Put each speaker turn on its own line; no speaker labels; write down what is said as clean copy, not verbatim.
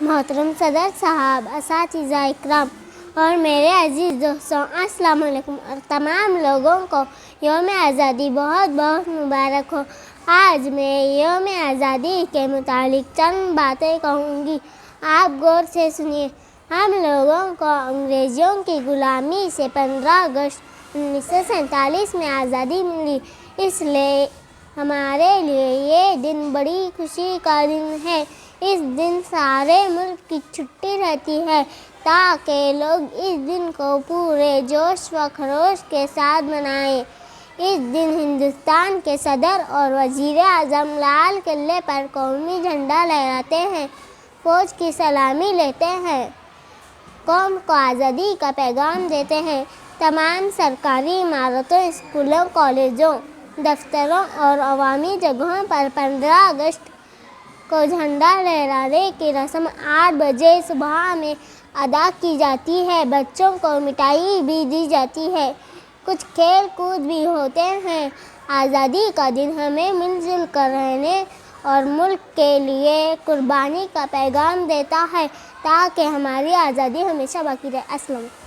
محترم صدر صاحب، اساتذہ اکرام اور میرے عزیز دوستوں، السلام علیکم اور تمام لوگوں کو یوم آزادی بہت بہت مبارک ہو۔ آج میں یوم آزادی کے متعلق چند باتیں کہوں گی، آپ غور سے سنیے۔ ہم لوگوں کو انگریزوں کی غلامی سے 15 اگست 1947 میں آزادی ملی، اس لیے ہمارے لیے یہ دن بڑی خوشی کا دن ہے۔ اس دن سارے ملک کی چھٹی رہتی ہے تاکہ لوگ اس دن کو پورے جوش و خروش کے ساتھ منائیں۔ اس دن ہندوستان کے صدر اور وزیر اعظم لال قلعے پر قومی جھنڈا لہراتے ہیں، فوج کی سلامی لیتے ہیں، قوم کو آزادی کا پیغام دیتے ہیں۔ تمام سرکاری عمارتوں، اسکولوں، کالجوں، دفتروں اور عوامی جگہوں پر 15 اگست کو جھنڈا لہرانے کی رسم 8 بجے صبح میں ادا کی جاتی ہے۔ بچوں کو مٹھائی بھی دی جاتی ہے، کچھ کھیل کود بھی ہوتے ہیں۔ آزادی کا دن ہمیں مل جل کر رہنے اور ملک کے لیے قربانی کا پیغام دیتا ہے تاکہ ہماری آزادی ہمیشہ باقی رہے۔ السلام علیکم۔